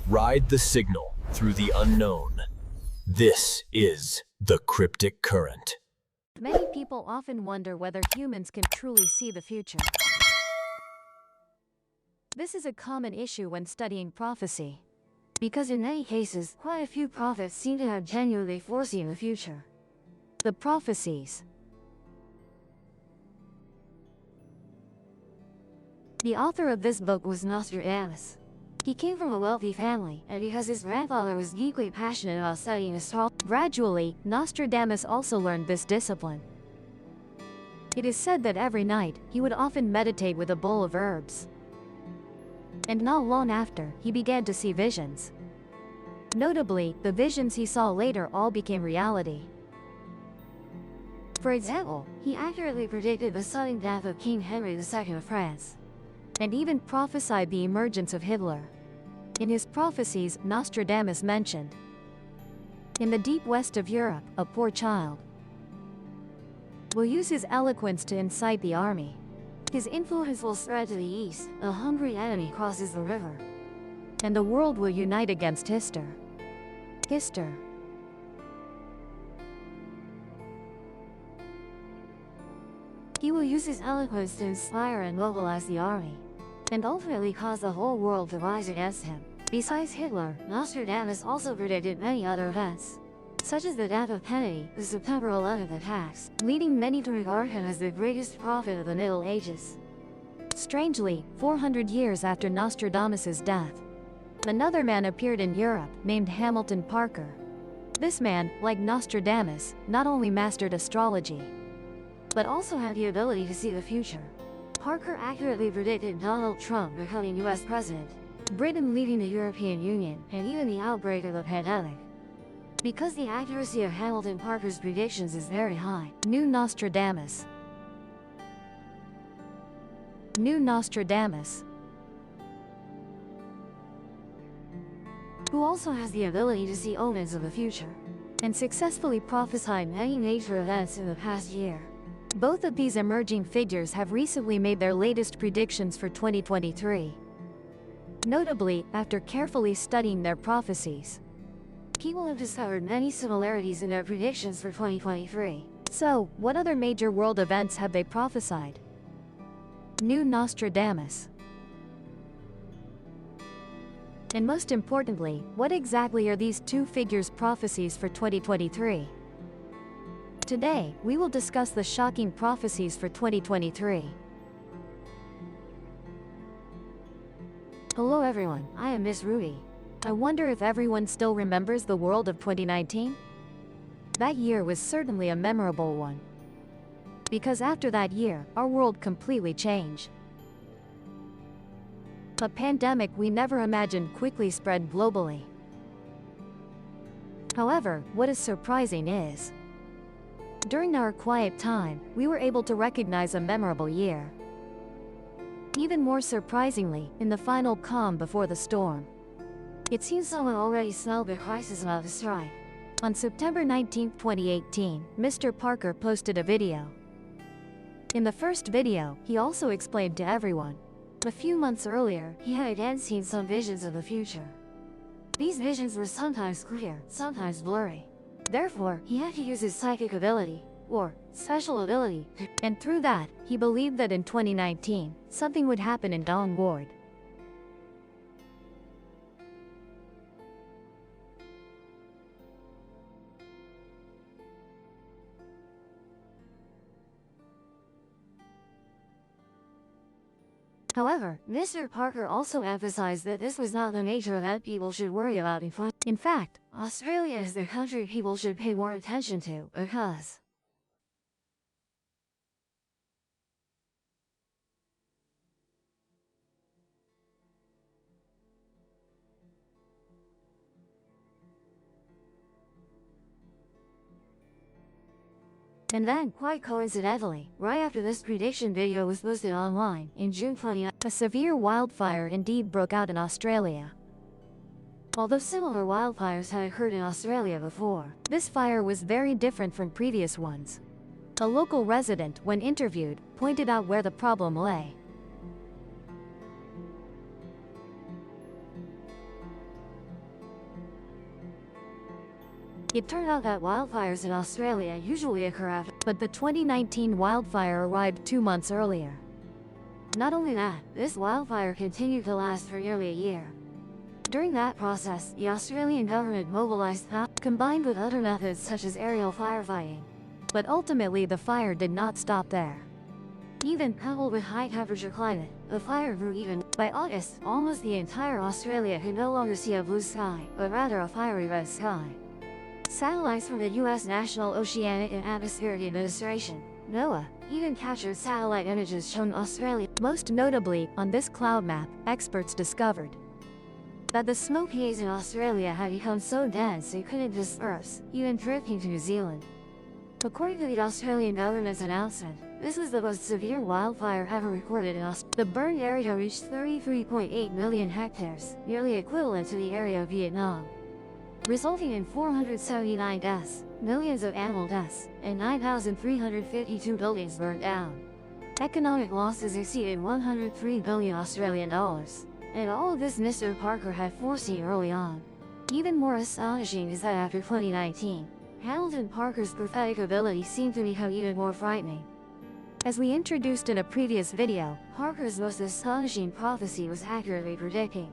Ride the signal through the unknown. This is the cryptic current. Many people often wonder whether humans can truly see the future. This is a common issue when studying prophecy, because in many cases, quite a few prophets seem to have genuinely foreseen the future. The prophecies. The author of this book was Nostradamus. He came from a wealthy family, and because his grandfather was deeply passionate about studying astrology, gradually, Nostradamus also learned this discipline. It is said that every night, he would often meditate with a bowl of herbs. And not long after, he began to see visions. Notably, the visions he saw later all became reality. For example, he accurately predicted the sudden death of King Henry II of France, and even prophesied the emergence of Hitler. In his prophecies, Nostradamus mentioned, in the deep west of Europe, a poor child will use his eloquence to incite the army. His influence will spread to the east, a hungry enemy crosses the river, and the world will unite against Hister. He will use his eloquence to inspire and mobilize the army, and ultimately cause the whole world to rise against him. Besides Hitler, Nostradamus also predicted many other events, such as the death of Kennedy, the September 11th attacks, leading many to regard him as the greatest prophet of the Middle Ages. Strangely, 400 years after Nostradamus's death, another man appeared in Europe named Hamilton Parker. This man, like Nostradamus, not only mastered astrology, but also had the ability to see the future. Parker accurately predicted Donald Trump becoming US president, Britain leaving the European Union, and even the outbreak of the pandemic. Because the accuracy of Hamilton Parker's predictions is very high, New Nostradamus, who also has the ability to see omens of the future, and successfully prophesied many major events in the past year. Both of these emerging figures have recently made their latest predictions for 2023. Notably, after carefully studying their prophecies, people have discovered many similarities in their predictions for 2023. So, what other major world events have they prophesied? New Nostradamus. And most importantly, what exactly are these two figures' prophecies for 2023? Today, we will discuss the shocking prophecies for 2023. Hello everyone, I am Miss Ruby. I wonder if everyone still remembers the world of 2019? That year was certainly a memorable one, because after that year, our world completely changed. A pandemic we never imagined quickly spread globally. However, what is surprising is, during our quiet time, we were able to recognize a memorable year. Even more surprisingly, in the final calm before the storm, it seems someone already smelled the crisis about to strike. On September 19, 2018, Mr. Parker posted a video. In the first video, he also explained to everyone, a few months earlier, he had again seen some visions of the future. These visions were sometimes clear, sometimes blurry. Therefore, he had to use his psychic ability, or special ability, and through that, he believed that in 2019, something would happen in Dawn Ward. However, Mr. Parker also emphasized that this was not the major event people should worry about. In fact, Australia is the country people should pay more attention to, because and then, quite coincidentally, right after this prediction video was posted online, in June 20, a severe wildfire indeed broke out in Australia. Although similar wildfires had occurred in Australia before, this fire was very different from previous ones. A local resident, when interviewed, pointed out where the problem lay. It turned out that wildfires in Australia usually occur after, but the 2019 wildfire arrived 2 months earlier. Not only that, this wildfire continued to last for nearly a year. During that process, the Australian government mobilized help, combined with other methods such as aerial firefighting. But ultimately the fire did not stop there. Even coupled with high temperature climate, the fire grew even. By August, almost the entire Australia could no longer see a blue sky, but rather a fiery red sky. Satellites from the U.S. National Oceanic and Atmospheric Administration, NOAA, even captured satellite images showing Australia. Most notably, on this cloud map, experts discovered that the smoke haze in Australia had become so dense it couldn't disperse, even drifting to New Zealand. According to the Australian government's announcement, this was the most severe wildfire ever recorded in Australia. The burned area reached 33.8 million hectares, nearly equivalent to the area of Vietnam, resulting in 479 deaths, millions of animal deaths, and 9,352 buildings burned down. Economic losses exceeded 103 billion Australian dollars, and all of this Mr. Parker had foreseen early on. Even more astonishing is that after 2019, Hamilton Parker's prophetic ability seemed to become even more frightening. As we introduced in a previous video, Parker's most astonishing prophecy was accurately predicting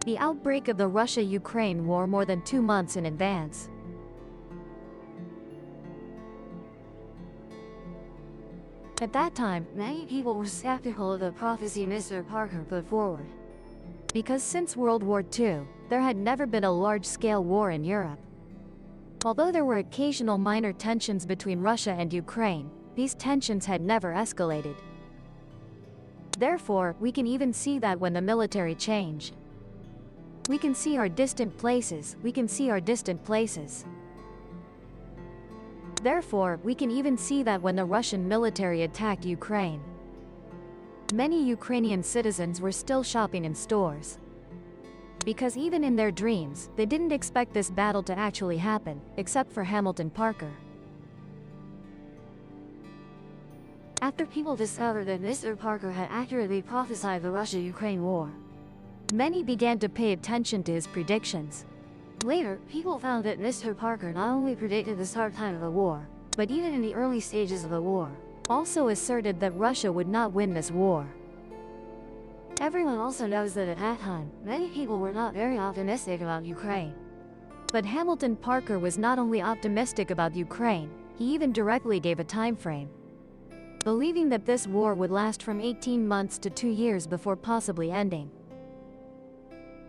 the outbreak of the Russia-Ukraine war more than 2 months in advance. At that time, many people were skeptical of the prophecy Mr. Parker put forward, because since World War II, there had never been a large-scale war in Europe. Although there were occasional minor tensions between Russia and Ukraine, these tensions had never escalated. Therefore, we can even see that when the military changed. We can see our distant places, Therefore, we can even see that when the Russian military attacked Ukraine, many Ukrainian citizens were still shopping in stores. Because even in their dreams, they didn't expect this battle to actually happen, except for Hamilton Parker. After people discovered that Mr. Parker had accurately prophesied the Russia-Ukraine war, many began to pay attention to his predictions. Later, people found that Mr. Parker not only predicted the start time of the war, but even in the early stages of the war, also asserted that Russia would not win this war. Everyone also knows that at that time, many people were not very optimistic about Ukraine. But Hamilton Parker was not only optimistic about Ukraine, he even directly gave a time frame, believing that this war would last from 18 months to 2 years before possibly ending.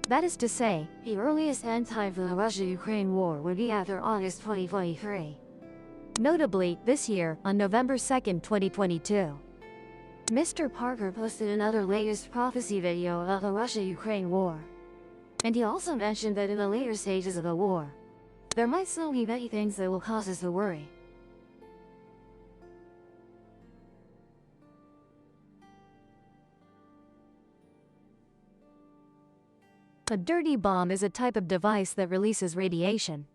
That is to say, the earliest end time for the Russia-Ukraine war would be after August 2023. Notably, this year, on November 2, 2022, Mr. Parker posted another latest prophecy video about the Russia-Ukraine war. And he also mentioned that in the later stages of the war, there might still be many things that will cause us to worry. A dirty bomb is a type of device that releases radiation.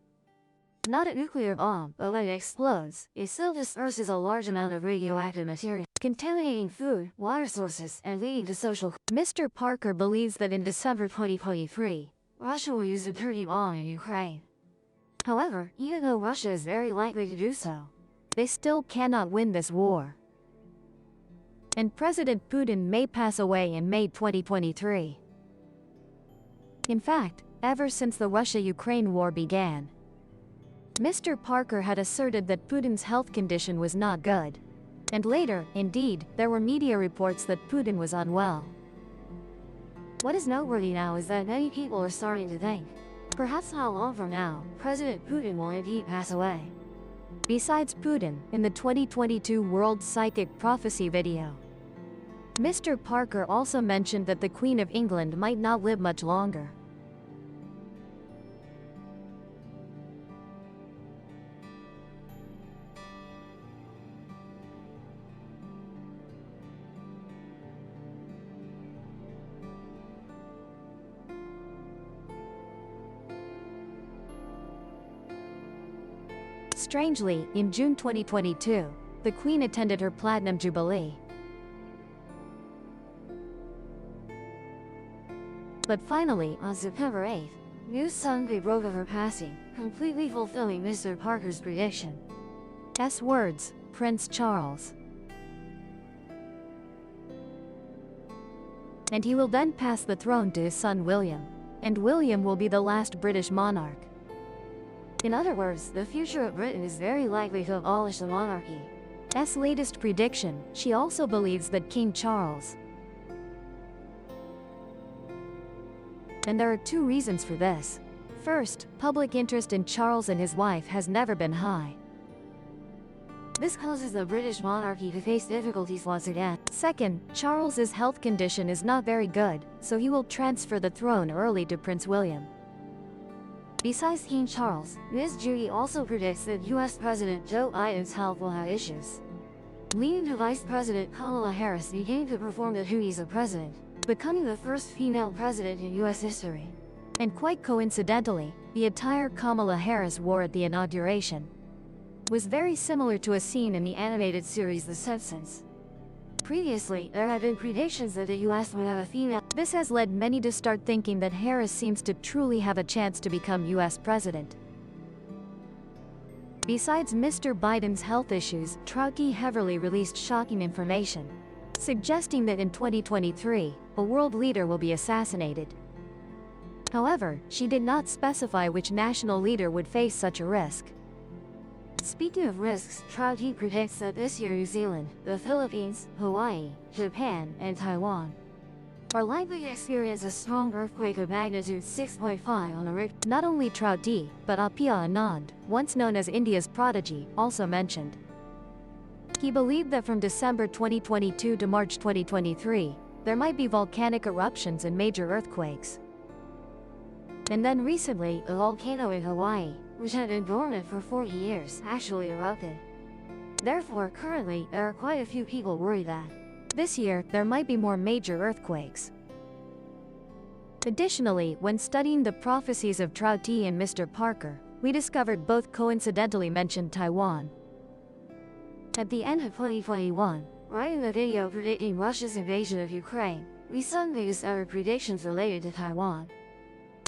Not a nuclear bomb, but when it explodes, it still disperses a large amount of radioactive material, contaminating food, water sources, and leading to social. Mr. Parker believes that in December 2023, Russia will use a dirty bomb in Ukraine. However, even though Russia is very likely to do so, they still cannot win this war. And President Putin may pass away in May 2023. In fact, ever since the Russia-Ukraine war began, Mr. Parker had asserted that Putin's health condition was not good. And later, indeed, there were media reports that Putin was unwell. What is noteworthy now is that many people are starting to think, perhaps not long from now, President Putin will indeed pass away. Besides Putin, in the 2022 World Psychic Prophecy video, Mr. Parker also mentioned that the Queen of England might not live much longer. Strangely, in June 2022, the Queen attended her Platinum Jubilee. But finally, on September 8th, news suddenly broke of her passing, completely fulfilling Mr. Parker's prediction. Words, Prince Charles. And he will then pass the throne to his son William. And William will be the last British monarch. In other words, the future of Britain is very likely to abolish the monarchy. Latest prediction, she also believes that King Charles. And there are two reasons for this. First, public interest in Charles and his wife has never been high. This causes the British monarchy to face difficulties once again. Second, Charles's health condition is not very good, so he will transfer the throne early to Prince William. Besides King Charles, Ms. Judy also predicts that US President Joe Biden's health will have issues, leading to Vice President Kamala Harris beginning to perform the duties of president, becoming the first female president in US history. And quite coincidentally, the attire Kamala Harris wore at the inauguration was very similar to a scene in the animated series The Simpsons. Previously, there had been predictions that the US would have a female. This has led many to start thinking that Harris seems to truly have a chance to become US president. Besides Mr. Biden's health issues, Troutky heavily released shocking information, suggesting that in 2023, a world leader will be assassinated. However, she did not specify which national leader would face such a risk. Speaking of risks, Troutky predicts that this year New Zealand, the Philippines, Hawaii, Japan, and Taiwan are likely to experience a strong earthquake of magnitude 6.5 on the Richter. Not only Troutky, but Apia Anand, once known as India's prodigy, also mentioned. He believed that from December 2022 to March 2023, there might be volcanic eruptions and major earthquakes. And then recently, a volcano in Hawaii, which had been dormant for 40 years, actually erupted. Therefore, currently, there are quite a few people worried that this year, there might be more major earthquakes. Additionally, when studying the prophecies of Troutky and Mr. Parker, we discovered both coincidentally mentioned Taiwan. At the end of 2021, right in the video predicting Russia's invasion of Ukraine, we suddenly discovered predictions related to Taiwan.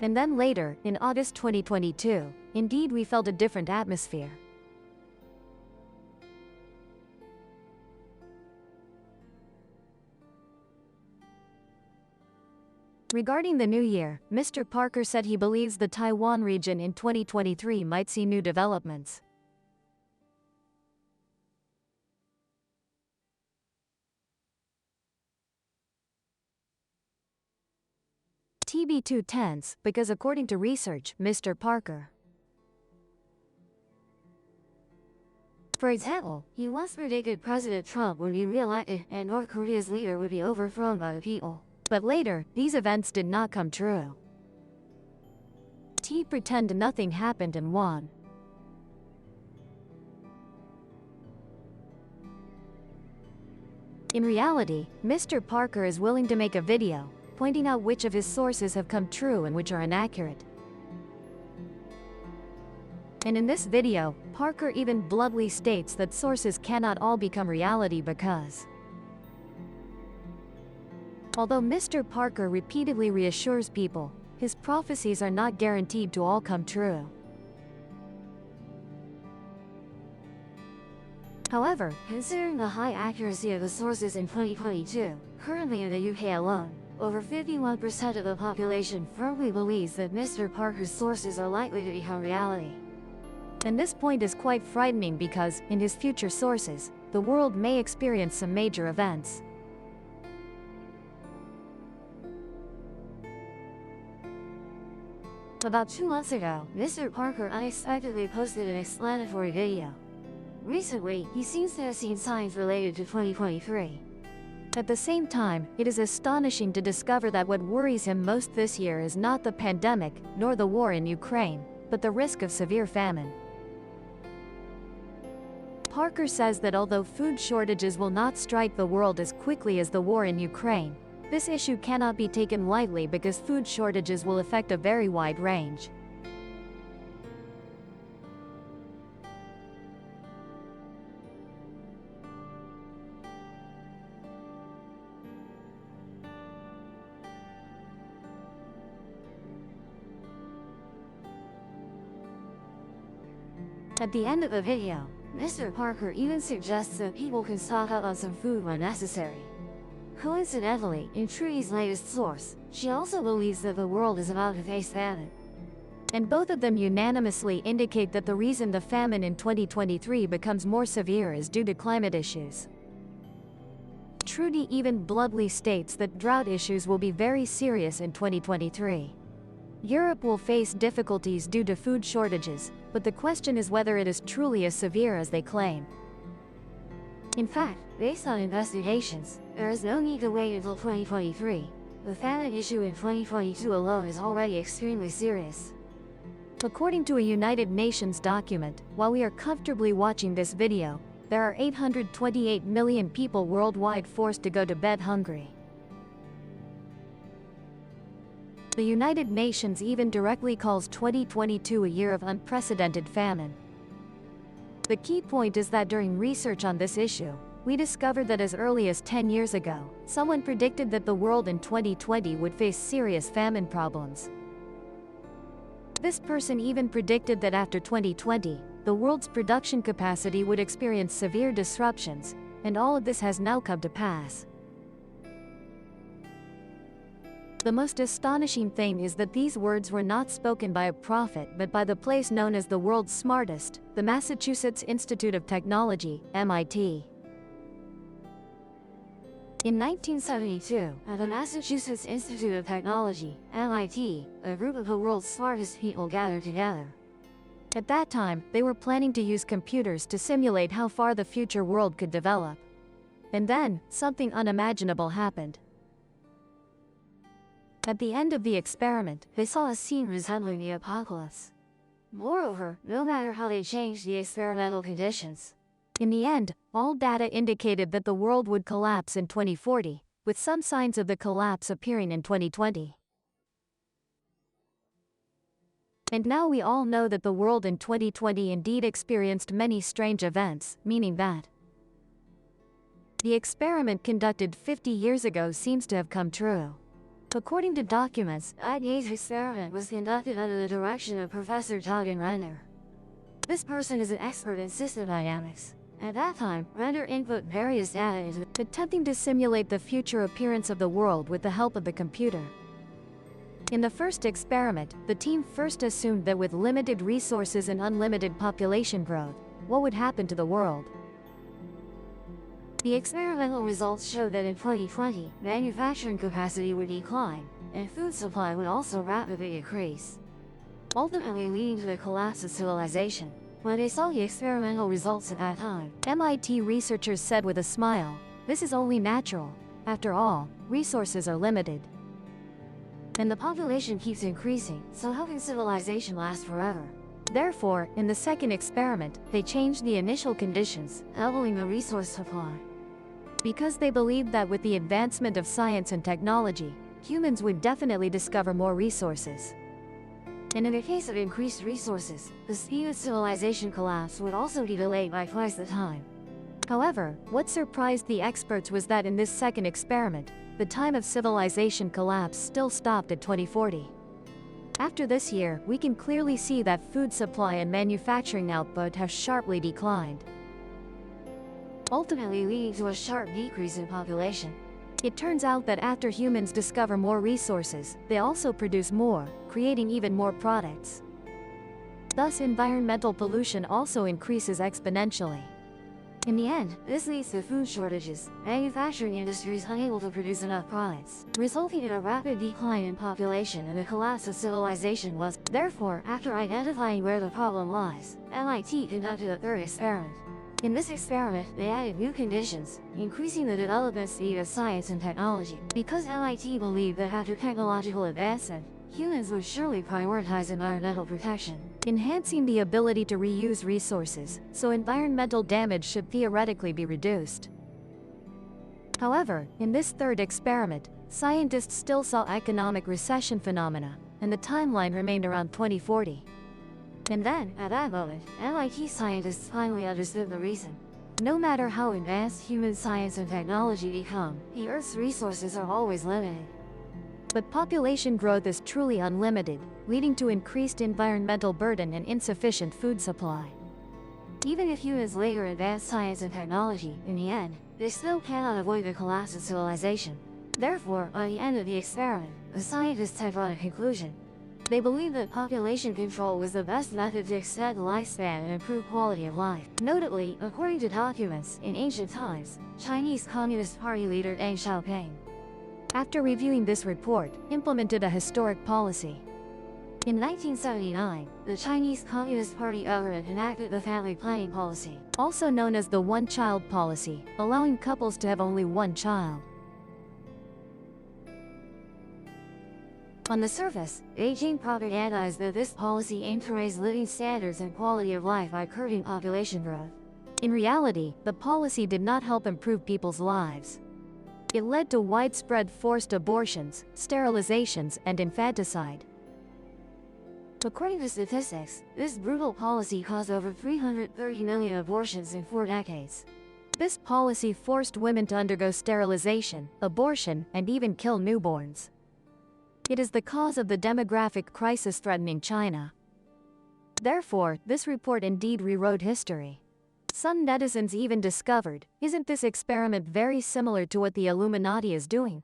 And then later, in August 2022, indeed we felt a different atmosphere. Regarding the new year, Mr. Parker said he believes the Taiwan region in 2023 might see new developments. TB2 tense, because according to research, Mr. Parker. For example, he once predicted President Trump would be re-elected and North Korea's leader would be overthrown by the people. But later, these events did not come true. T pretend nothing happened and won. In reality, Mr. Parker is willing to make a video, pointing out which of his sources have come true and which are inaccurate. And in this video, Parker even bluntly states that sources cannot all become reality because although Mr. Parker repeatedly reassures people, his prophecies are not guaranteed to all come true. However, considering the high accuracy of the sources in 2022, currently in the UK alone, over 51% of the population firmly believes that Mr. Parker's sources are likely to become reality. And this point is quite frightening because, in his future sources, the world may experience some major events. About 2 months ago, Mr. Parker unexpectedly posted an explanatory video. Recently, he seems to have seen signs related to 2023. At the same time, it is astonishing to discover that what worries him most this year is not the pandemic, nor the war in Ukraine, but the risk of severe famine. Parker says that although food shortages will not strike the world as quickly as the war in Ukraine, this issue cannot be taken lightly because food shortages will affect a very wide range. At the end of the video, Mr. Parker even suggests that people can stock up on some food when necessary. Coincidentally, in Trudy's latest source, she also believes that the world is about to face famine. And both of them unanimously indicate that the reason the famine in 2023 becomes more severe is due to climate issues. Trudy even bluntly states that drought issues will be very serious in 2023. Europe will face difficulties due to food shortages, but the question is whether it is truly as severe as they claim. In fact, based on investigations, there is no need to wait until 2023. The famine issue in 2022 alone is already extremely serious. According to a United Nations document, while we are comfortably watching this video, there are 828 million people worldwide forced to go to bed hungry. The United Nations even directly calls 2022 a year of unprecedented famine. The key point is that during research on this issue, we discovered that as early as 10 years ago, someone predicted that the world in 2020 would face serious famine problems. This person even predicted that after 2020, the world's production capacity would experience severe disruptions, and all of this has now come to pass. The most astonishing thing is that these words were not spoken by a prophet but by the place known as the world's smartest, the Massachusetts Institute of Technology, MIT. In 1972, at the Massachusetts Institute of Technology, MIT, a group of the world's smartest people gathered together. At that time, they were planning to use computers to simulate how far the future world could develop. And then, something unimaginable happened. At the end of the experiment, they saw a scene resembling the apocalypse. Moreover, no matter how they changed the experimental conditions, in the end, all data indicated that the world would collapse in 2040, with some signs of the collapse appearing in 2020. And now we all know that the world in 2020 indeed experienced many strange events, meaning that the experiment conducted 50 years ago seems to have come true. According to documents, IDA's experiment was conducted under the direction of Professor Todd Renner. This person is an expert in system dynamics. At that time, Renner input various data into attempting to simulate the future appearance of the world with the help of the computer. In the first experiment, the team first assumed that with limited resources and unlimited population growth, what would happen to the world? The experimental results showed that in 2020, manufacturing capacity would decline, and food supply would also rapidly decrease, ultimately leading to the collapse of civilization. When they saw the experimental results at that time, MIT researchers said with a smile, "This is only natural. After all, resources are limited. And the population keeps increasing, so how can civilization last forever?" Therefore, in the second experiment, they changed the initial conditions, doubling the resource supply. Because they believed that with the advancement of science and technology, humans would definitely discover more resources. And in the case of increased resources, the speed of civilization collapse would also be delayed by twice the time. However, what surprised the experts was that in this second experiment, the time of civilization collapse still stopped at 2040. After this year, we can clearly see that food supply and manufacturing output have sharply declined, ultimately leading to a sharp decrease in population. It turns out that after humans discover more resources, they also produce more, creating even more products. Thus, environmental pollution also increases exponentially. In the end, this leads to food shortages, manufacturing industries unable to produce enough products, resulting in a rapid decline in population and a collapse of civilization. Therefore, after identifying where the problem lies, MIT conducted a third experiment. In this experiment, they added new conditions, increasing the development speed of science and technology. Because MIT believed that after technological advancement, humans would surely prioritize environmental protection, enhancing the ability to reuse resources, so environmental damage should theoretically be reduced. However, in this third experiment, scientists still saw economic recession phenomena, and the timeline remained around 2040. And then, at that moment, MIT scientists finally understood the reason. No matter how advanced human science and technology become, the Earth's resources are always limited. But population growth is truly unlimited, leading to increased environmental burden and insufficient food supply. Even if humans later advance science and technology, in the end, they still cannot avoid the collapse of civilization. Therefore, by the end of the experiment, the scientists had drawn a conclusion. They believed that population control was the best method to extend lifespan and improve quality of life. Notably, according to documents, in ancient times, Chinese Communist Party leader Deng Xiaoping, after reviewing this report, implemented a historic policy. In 1979, the Chinese Communist Party government enacted the family planning policy, also known as the one-child policy, allowing couples to have only one child. On the surface, Beijing propagandized that this policy aimed to raise living standards and quality of life by curbing population growth. In reality, the policy did not help improve people's lives. It led to widespread forced abortions, sterilizations, and infanticide. According to statistics, this brutal policy caused over 330 million abortions in 4 decades. This policy forced women to undergo sterilization, abortion, and even kill newborns. It is the cause of the demographic crisis threatening China. Therefore, this report indeed rewrote history. Some netizens even discovered, isn't this experiment very similar to what the Illuminati is doing?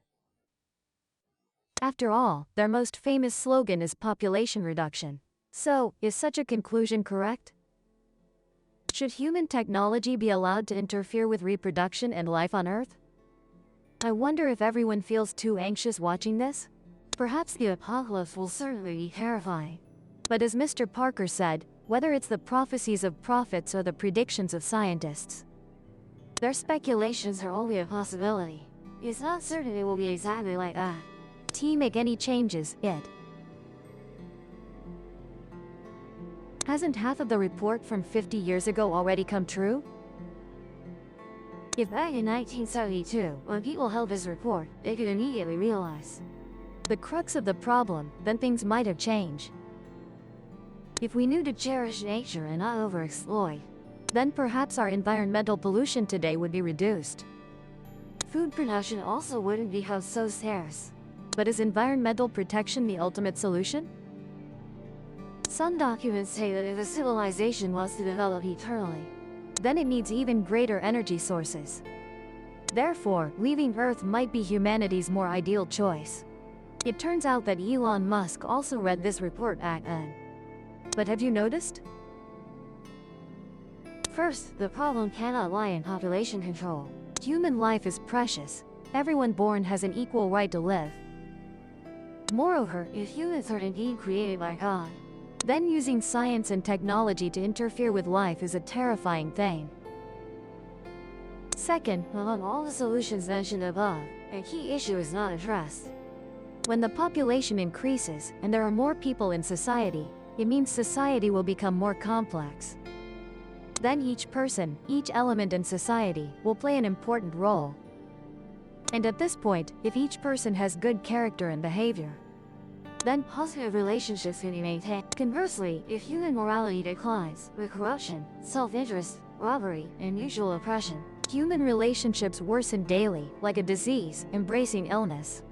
After all, their most famous slogan is population reduction. So, is such a conclusion correct? Should human technology be allowed to interfere with reproduction and life on Earth? I wonder if everyone feels too anxious watching this? Perhaps the apocalypse will certainly be terrifying. But as Mr. Parker said, whether it's the prophecies of prophets or the predictions of scientists, their speculations are only a possibility. It's not certain it will be exactly like that. Make any changes, it. Hasn't half of the report from 50 years ago already come true? If back in 1972, when people held this report, they could immediately realize the crux of the problem, then things might have changed. If we knew to cherish nature and not overexploit, then perhaps our environmental pollution today would be reduced. Food production also wouldn't become so scarce. But is environmental protection the ultimate solution? Some documents say that if a civilization wants to develop eternally, then it needs even greater energy sources. Therefore, leaving Earth might be humanity's more ideal choice. It turns out that Elon Musk also read this report back then. But have you noticed? First, the problem cannot lie in population control. Human life is precious. Everyone born has an equal right to live. Moreover, if humans are indeed created by God, then using science and technology to interfere with life is a terrifying thing. Second, among all the solutions mentioned above, a key issue is not addressed. When the population increases and there are more people in society, it means society will become more complex. Then each person, each element in society, will play an important role. And at this point, if each person has good character and behavior, then positive relationships can be maintained. Conversely, if human morality declines, with corruption, self-interest, robbery, and mutual oppression, human relationships worsen daily, like a disease, embracing illness.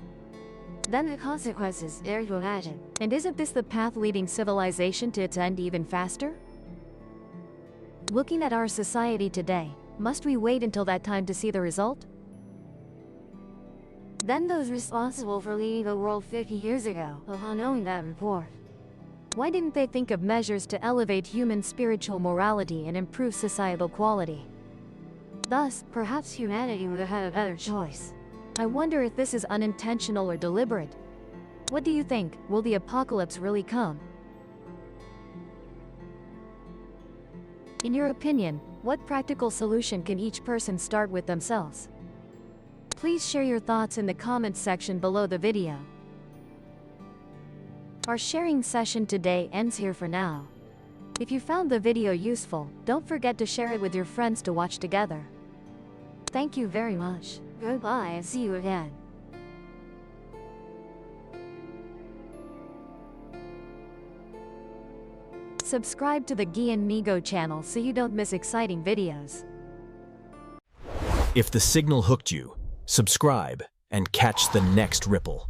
Then the consequences dare to imagine. And isn't this the path leading civilization to its end even faster? Looking at our society today, must we wait until that time to see the result? Then those responsible for leading the world 50 years ago, upon knowing that report, why didn't they think of measures to elevate human spiritual morality and improve societal quality? Thus, perhaps humanity would have had a better choice. I wonder if this is unintentional or deliberate. What do you think? Will the apocalypse really come? In your opinion, what practical solution can each person start with themselves? Please share your thoughts in the comments section below the video. Our sharing session today ends here for now. If you found the video useful, don't forget to share it with your friends to watch together. Thank you very much. Goodbye and see you again. Subscribe to the Gian Migo channel so you don't miss exciting videos. If the signal hooked you, subscribe and catch the next ripple.